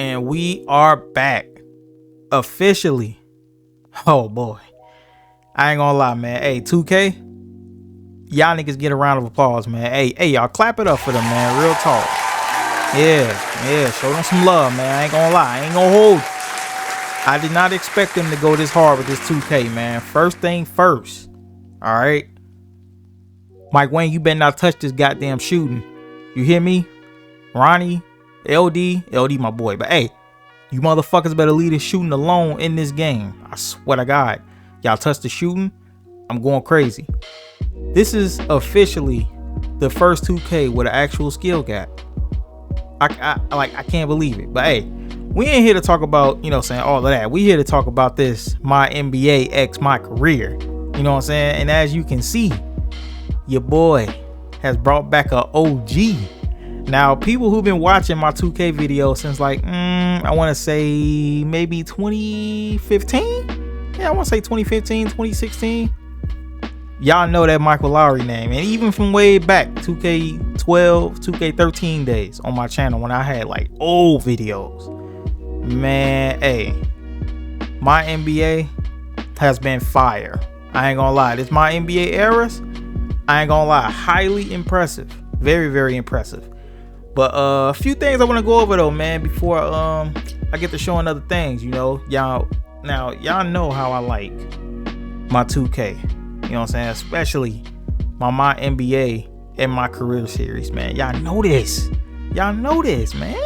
And we are back. Officially. Oh boy. I ain't gonna lie, man. Hey, 2K. Y'all niggas get a round of applause, man. Hey, y'all clap it up for them, man. Real talk. Yeah. Show them some love, man. I ain't gonna lie. I ain't gonna hold you. I did not expect them to go this hard with this 2K, man. First thing first. All right. Mike Wayne, you better not touch this goddamn shooting. You hear me? Ronnie, LD my boy. But hey, you motherfuckers better leave this shooting alone in this game. I swear to God. Y'all touch the shooting, I'm going crazy. This is officially the first 2K with an actual skill gap. I can't believe it. But hey, we ain't here to talk about, all of that. We here to talk about this MyNBA x MyCAREER. You know what I'm saying? And as you can see, your boy has brought back a OG. Now, people who've been watching my 2K video since I want to say maybe 2015. Yeah, I want to say 2015, 2016. Y'all know that Michael Lowry name. And even from way back, 2K12, 2K13 days on my channel when I had old videos. Man, hey, MyNBA has been fire. I ain't gonna lie. This MyNBA eras, I ain't gonna lie, highly impressive. Very, very impressive. But a few things I want to go over though, man, before I get to showing other things. Y'all know how I like my 2K. You know what I'm saying? Especially my MyNBA and MyCAREER series, man. Y'all know this, man.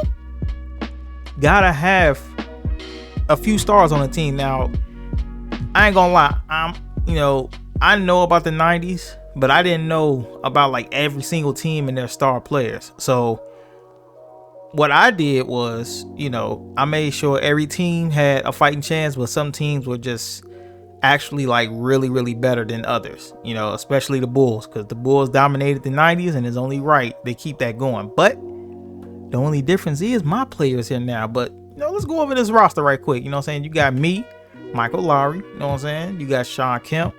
Gotta have a few stars on the team. Now, I ain't gonna lie. I know about the 90's, but I didn't know about every single team and their star players. So what I did was, I made sure every team had a fighting chance, but some teams were just actually really, really better than others, especially the Bulls, because the Bulls dominated the 90's and it's only right they keep that going. But the only difference is MyPlayer is here now. But let's go over this roster right quick. You know what I'm saying? You got me, Michael Lowry, you know what I'm saying? You got Sean Kemp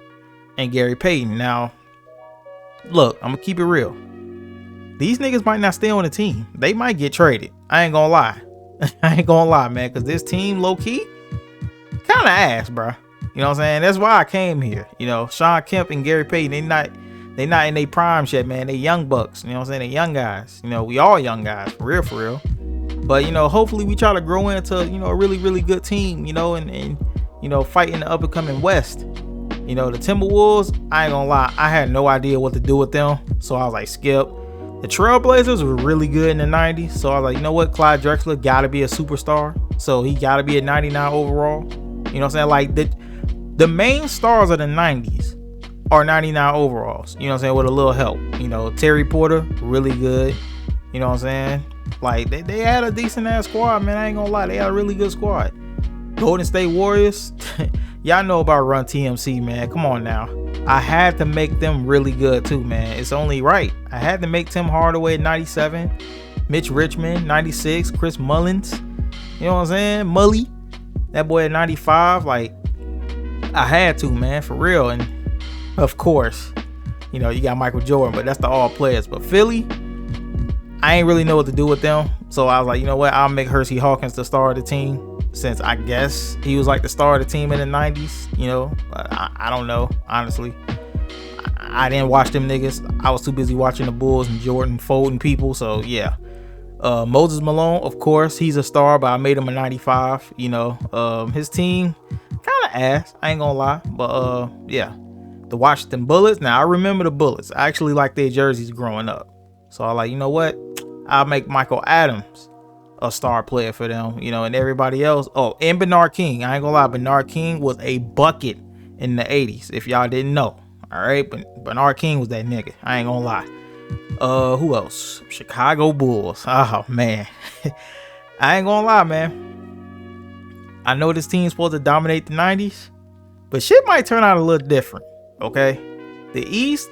and Gary Payton. Now, look, I'm gonna keep it real. These niggas might not stay on the team. They might get traded. I ain't gonna lie. Man, because this team low-key kind of ass, bro. You know what I'm saying? That's why I came here. Sean Kemp and Gary Payton, they not in their prime yet, man. They young bucks. You know what I'm saying? They young guys. We all young guys, for real. But hopefully we try to grow into a really, really good team. And fight in the up and coming West. The Timberwolves, I ain't gonna lie, I had no idea what to do with them. So I was like, skip. The Trailblazers were really good in the 90's. So I was like, you know what? Clyde Drexler gotta be a superstar. So he gotta be a 99 overall. You know what I'm saying? The main stars of the 90's are 99 overalls. You know what I'm saying? With a little help. Terry Porter, really good. You know what I'm saying? They had a decent ass squad, man. I ain't gonna lie. They had a really good squad. Golden State Warriors. Y'all know about Run TMC, man. Come on now. I had to make them really good too, man. It's only right. I had to make Tim Hardaway at 97, Mitch Richmond 96, Chris Mullins. You know what I'm saying? Mully, that boy at 95. I had to, man, for real. And of course, you got Michael Jordan, but that's the all players. But Philly, I ain't really know what to do with them. So I was like, you know what? I'll make Hersey Hawkins the star of the team. Since I guess he was the star of the team in the 90's, I don't know, honestly. I didn't watch them niggas. I was too busy watching the Bulls and Jordan folding people. So yeah. Moses Malone, of course, he's a star, but I made him a 95. His team kind of ass, I ain't gonna lie. But yeah. The Washington Bullets. Now I remember the Bullets. I actually liked their jerseys growing up. So I you know what? I'll make Michael Adams a star player for them, and everybody else. Oh, and Bernard King. I ain't gonna lie, Bernard King was a bucket in the 80's, if y'all didn't know. All right, but Bernard King was that nigga. I ain't gonna lie. Who else? Chicago Bulls. Oh man. I ain't gonna lie, man. I know this team's supposed to dominate the 90's, but shit might turn out a little different. Okay, the East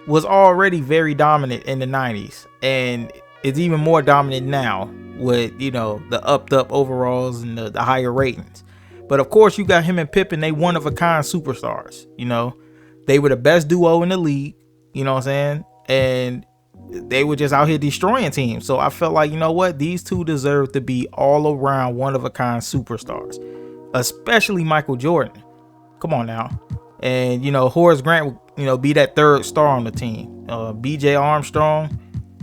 was already very dominant in the 90's, and it's even more dominant now with the upped up overalls and the higher ratings. But of course, you got him and Pippen. They one of a kind superstars. They were the best duo in the league. You know what I'm saying? And they were just out here destroying teams. So I felt like, you know what, these two deserve to be all around one of a kind superstars, especially Michael Jordan. Come on now. And, you know, Horace Grant would, you know, be that third star on the team. BJ Armstrong,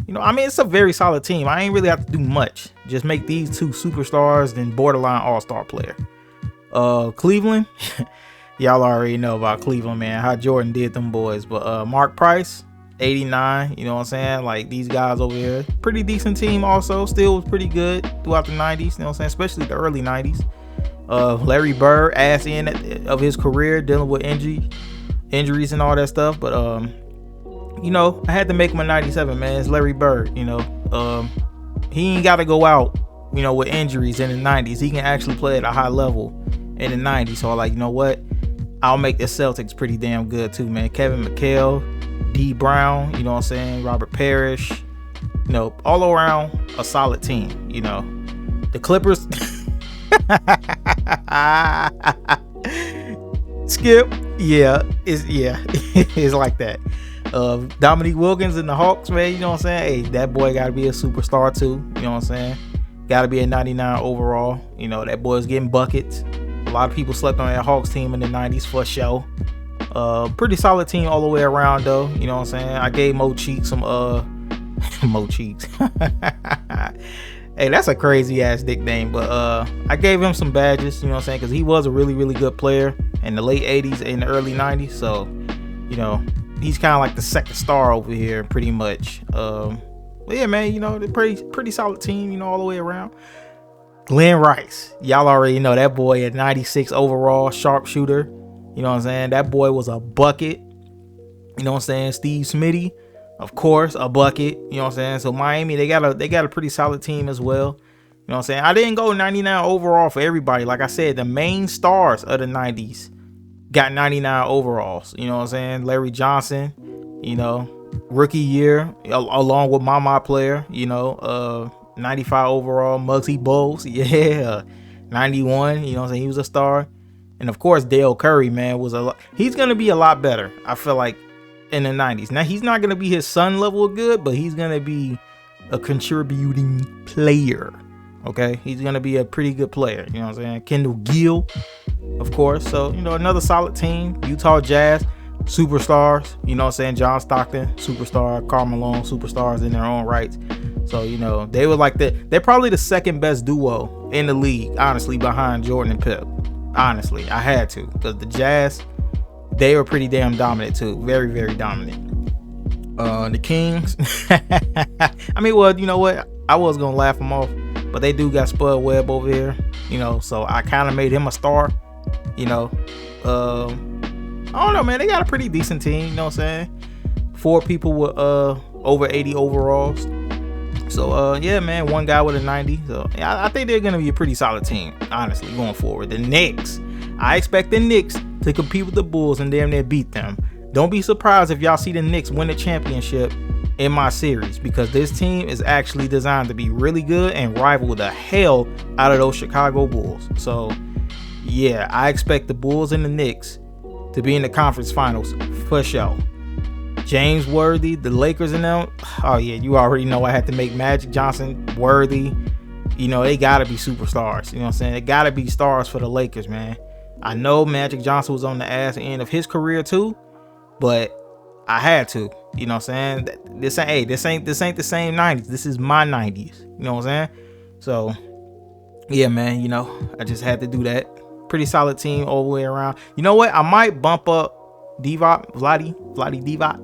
you know, I mean, it's a very solid team. I ain't really have to do much. Just make these two superstars, then borderline all-star player. Cleveland, y'all already know about Cleveland, man, how Jordan did them boys. But Mark Price, 89, you know what I'm saying? Like, these guys over here, pretty decent team also. Still was pretty good throughout the 90s, you know what I'm saying? Especially the early 90s. Larry Bird, ass in of his career, dealing with injuries and all that stuff. But you know, I had to make him a 97, man. It's Larry Bird, you know. He ain't got to go out, you know, with injuries in the 90s. He can actually play at a high level in the 90s. So I'm like, you know what? I'll make the Celtics pretty damn good too, man. Kevin McHale, D Brown, you know what I'm saying? Robert Parrish, you know, all around a solid team, you know. The Clippers. Skip, it's like that. Dominique Wilkins and the Hawks, man, you know what I'm saying? Hey, that boy gotta be a superstar too, you know what I'm saying? Gotta be a 99 overall. You know, that boy's getting buckets. A lot of people slept on that Hawks team in the 90s for show. Pretty solid team all the way around though, you know what I'm saying? I gave Mo Cheeks some Mo Cheeks. Hey, that's a crazy ass nickname, but I gave him some badges, you know what I'm saying, because he was a really, really good player in the late 80s and the early 90s. So, you know, he's kind of like the second star over here, pretty much. But yeah, man, you know, they're pretty solid team, you know, all the way around. Glenn Rice, y'all already know that boy at 96 overall, sharpshooter. You know what I'm saying? That boy was a bucket. You know what I'm saying? Steve Smitty, of course, a bucket. You know what I'm saying? So Miami, they got a pretty solid team as well. You know what I'm saying? I didn't go 99 overall for everybody. Like I said, the main stars of the 90s got 99 overalls. You know what I'm saying? Larry Johnson, you know, rookie year, along with MyPlayer, you know, 95 overall. Muggsy Bogues, yeah, 91. You know what I'm saying? He was a star. And of course, Dale Curry, man, he's gonna be a lot better, I feel like, in the 90s. Now, he's not gonna be his son level of good, but he's gonna be a contributing player. Okay, he's gonna be a pretty good player. You know what I'm saying? Kendall Gill, of course. So, you know, another solid team. Utah Jazz, superstars. You know what I'm saying? John Stockton, superstar. Karl Malone, superstars in their own rights. So, you know, they were like they're probably the second best duo in the league, honestly, behind Jordan and Pip. Honestly, I had to, because the Jazz, they were pretty damn dominant too. Very, very dominant. The Kings, I mean, well, you know what? I was gonna laugh them off, but they do got Spud Webb over here, you know, so I kind of made him a star, you know. I don't know, man. They got a pretty decent team, you know what I'm saying? 4 people with over 80 overalls. So, yeah, man, one guy with a 90. So, yeah, I think they're going to be a pretty solid team, honestly, going forward. The Knicks. I expect the Knicks to compete with the Bulls and damn near beat them. Don't be surprised if y'all see the Knicks win the championship in my series, because this team is actually designed to be really good and rival the hell out of those Chicago Bulls. So, yeah, I expect the Bulls and the Knicks to be in the conference finals for sure. James Worthy, the Lakers and them. Oh, yeah, you already know I had to make Magic Johnson, Worthy. You know, they got to be superstars. You know what I'm saying? They got to be stars for the Lakers, man. I know Magic Johnson was on the ass end of his career too, but I had to. You know what I'm saying? This ain't the same 90s. This is my 90s. You know what I'm saying? So, yeah, man, you know, I just had to do that. Pretty solid team all the way around. You know what? I might bump up Vlade Divac.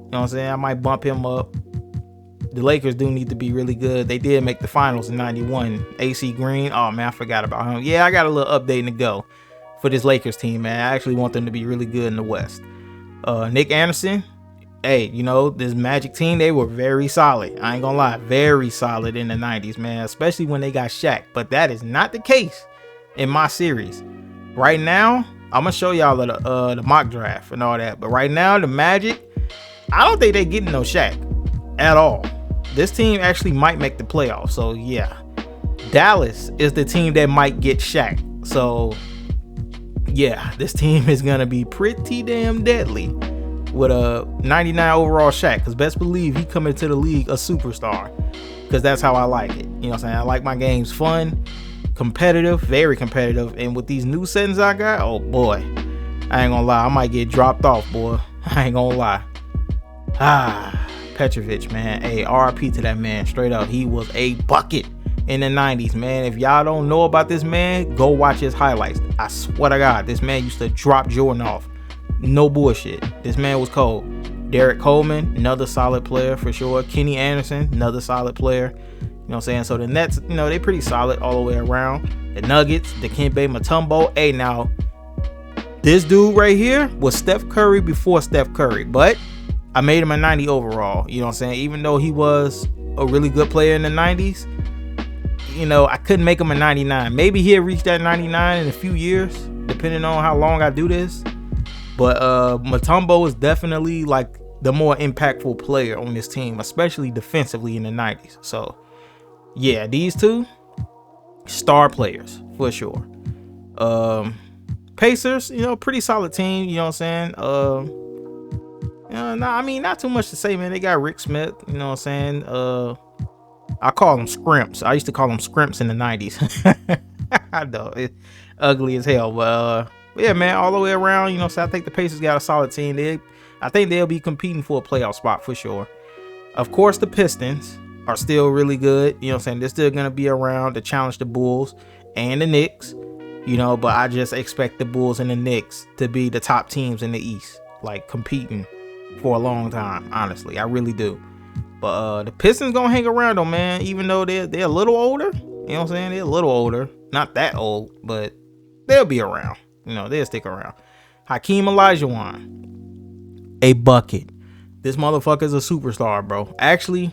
You know what I'm saying? I might bump him up. The Lakers do need to be really good. They did make the finals in 91. AC Green. Oh, man, I forgot about him. Yeah, I got a little update to go for this Lakers team, man. I actually want them to be really good in the West. Nick Anderson. Hey, you know, this Magic team, they were very solid. I ain't gonna lie. Very solid in the 90s, man. Especially when they got Shaq. But that is not the case in my series. Right now, I'm going to show y'all the mock draft and all that. But right now, the Magic, I don't think they're getting no Shaq at all. This team actually might make the playoffs. So, yeah. Dallas is the team that might get Shaq. So, yeah, this team is going to be pretty damn deadly. with a 99 overall Shaq, because best believe he come into the league a superstar, because that's how I like it. You know what I'm saying? I like my games fun, competitive, very competitive, and with these new settings I got, oh boy, I ain't gonna lie, I might get dropped off, boy. I ain't gonna lie. Petrovic, man. Hey, RIP to that man, straight up. He was a bucket in the 90s, man. If y'all don't know about this man, go watch his highlights. I swear to God, this man used to drop Jordan off. No bullshit. This man was cold. Derek Coleman, another solid player for sure. Kenny Anderson, another solid player. You know what I'm saying? So the Nets, you know, they pretty solid all the way around. The Nuggets, the Dikembe Mutombo. Hey, now, this dude right here was Steph Curry before Steph Curry, but I made him a 90 overall. You know what I'm saying? Even though he was a really good player in the 90s, you know, I couldn't make him a 99. Maybe he'll reach that 99 in a few years, depending on how long I do this. But Mutombo is definitely like the more impactful player on this team, especially defensively in the 90s. So, yeah, these two, star players for sure. Pacers, you know, pretty solid team. You know what I'm saying? I mean, not too much to say, man. They got Rick Smith. You know what I'm saying? I call them scrimps. I used to call them scrimps in the 90s. I know, it's ugly as hell, but yeah, man, all the way around, you know, so I think the Pacers got a solid team. I think they'll be competing for a playoff spot for sure. Of course, the Pistons are still really good. You know what I'm saying? They're still going to be around to challenge the Bulls and the Knicks, you know, but I just expect the Bulls and the Knicks to be the top teams in the East, like competing for a long time, honestly. I really do. But the Pistons going to hang around though, man, even though they're a little older. You know what I'm saying? They're a little older. Not that old, but they'll be around. You know, they'll stick around. Hakeem Olajuwon, a bucket. This motherfucker's a superstar, bro. Actually, you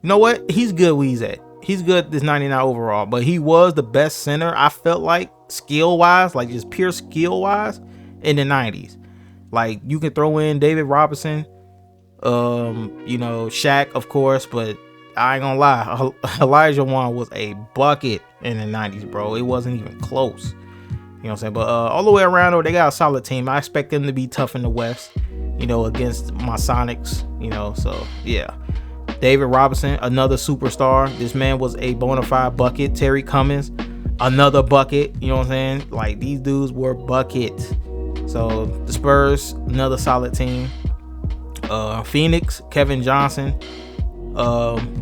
know what? He's good where he's at. He's good this 99 overall, but he was the best center, I felt like, skill-wise, like just pure skill-wise, in the 90s. Like, you can throw in David Robinson, you know, Shaq, of course, but I ain't gonna lie, Olajuwon was a bucket in the 90s, bro. It wasn't even close. You know what I'm saying? But all the way around, though, they got a solid team. I expect them to be tough in the West, you know, against my Sonics, you know. So, yeah. David Robinson, another superstar. This man was a bona fide bucket. Terry Cummings, another bucket. You know what I'm saying? Like, these dudes were buckets. So, the Spurs, another solid team. Phoenix, Kevin Johnson.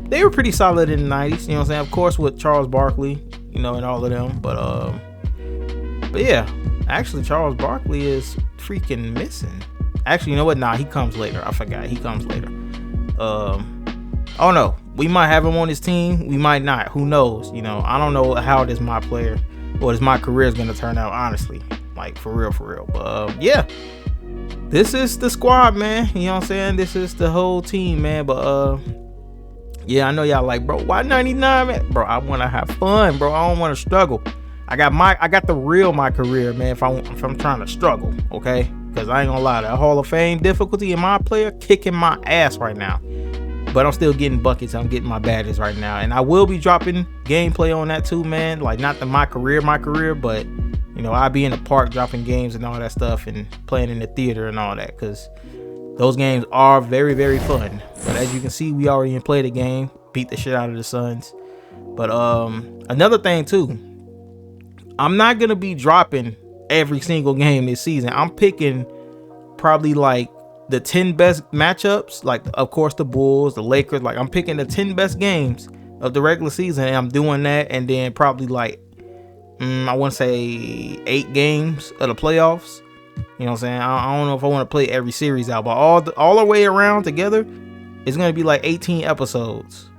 They were pretty solid in the 90s. You know what I'm saying? Of course, with Charles Barkley, you know, and all of them. But yeah, actually Charles Barkley is freaking missing. Actually, you know what? Nah, he comes later. I forgot. He comes later. Oh no, we might have him on this team. We might not. Who knows? You know, I don't know how this MyPlayer or this MyCAREER is gonna turn out. Honestly, like for real. But yeah, this is the squad, man. You know what I'm saying? This is the whole team, man. But yeah, I know y'all like, bro, why 99, man? Bro, I want to have fun, bro. I don't want to struggle. I got the real MyCAREER, man. If I'm trying to struggle, okay? Because I ain't gonna lie, that Hall of Fame difficulty in MyPlayer kicking my ass right now. But I'm still getting buckets. I'm getting my badges right now, and I will be dropping gameplay on that too, man. Like not the MyCAREER, but you know, I'll be in the park dropping games and all that stuff, and playing in the theater and all that, because those games are very, very fun. But as you can see, we already played the game, beat the shit out of the Suns. But another thing too, I'm not gonna be dropping every single game this season. I'm picking probably like the 10 best matchups, like of course the Bulls, the Lakers. Like I'm picking the 10 best games of the regular season, and I'm doing that, and then probably like I want to say 8 games of the playoffs. You know what I'm saying? I don't know if I want to play every series out, but all the way around together, it's gonna be like 18 episodes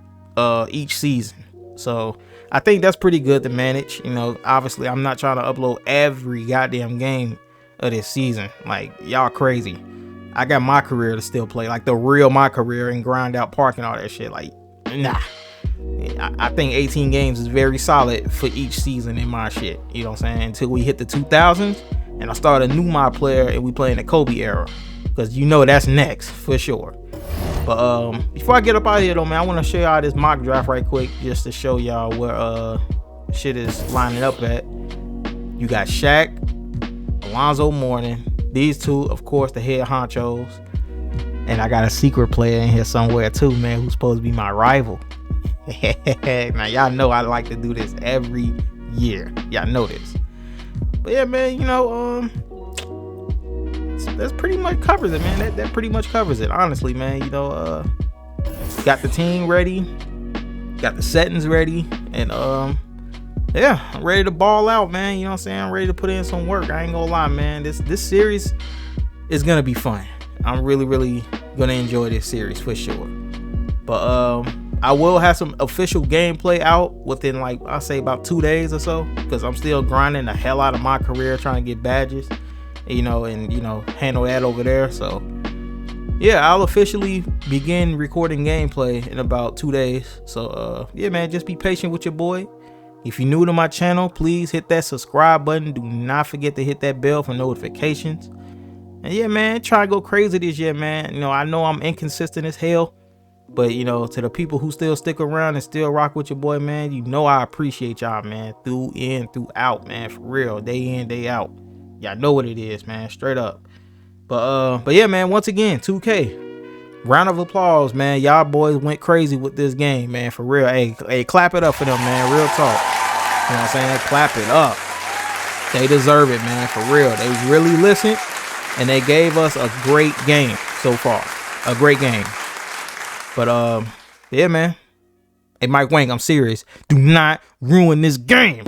each season. So I think that's pretty good to manage. You know, obviously I'm not trying to upload every goddamn game of this season. Like y'all crazy. I got MyCAREER to still play, like the real MyCAREER, and grind out park and all that shit. Like, nah. I think 18 games is very solid for each season in my shit. You know what I'm saying? Until we hit the 2000s and I start a new MyPlayer and we play in the Kobe era, because you know that's next for sure. But before I get up out of here though, man, I want to show y'all this mock draft right quick, just to show y'all where shit is lining up at. You got Shaq, Alonzo Mourning. These two, of course, the head honchos. And I got a secret player in here somewhere too, man, who's supposed to be my rival. Now y'all know I like to do this every year. Y'all know this. But yeah, man, you know, that's pretty much covers it, man. That pretty much covers it, honestly, man. You know, got the team ready, got the settings ready, and yeah, I'm ready to ball out, man. You know what I'm saying? I'm ready to put in some work. I ain't gonna lie, man. This series is gonna be fun. I'm really gonna enjoy this series for sure. But I will have some official gameplay out within, like, I'll say about 2 days or so, because I'm still grinding the hell out of my career trying to get badges, you know, and, you know, handle that over there. So yeah, I'll officially begin recording gameplay in about 2 days. So yeah, man, just be patient with your boy. If you're new to my channel, please hit that subscribe button. Do not forget to hit that bell for notifications. And yeah, man, try to go crazy this year, man. You know, I know I'm inconsistent as hell, but, you know, to the people who still stick around and still rock with your boy, man, you know I appreciate y'all, man, throughout, man, for real, day in, day out. Y'all know what it is, man, straight up. But yeah, man, once again, 2K, round of applause, man. Y'all boys went crazy with this game, man, for real. Hey, clap it up for them, man, real talk. You know what I'm saying? Clap it up. They deserve it, man, for real. They really listened, and they gave us a great game so far. A great game. But yeah, man. Hey, Mike Wang, I'm serious. Do not ruin this game.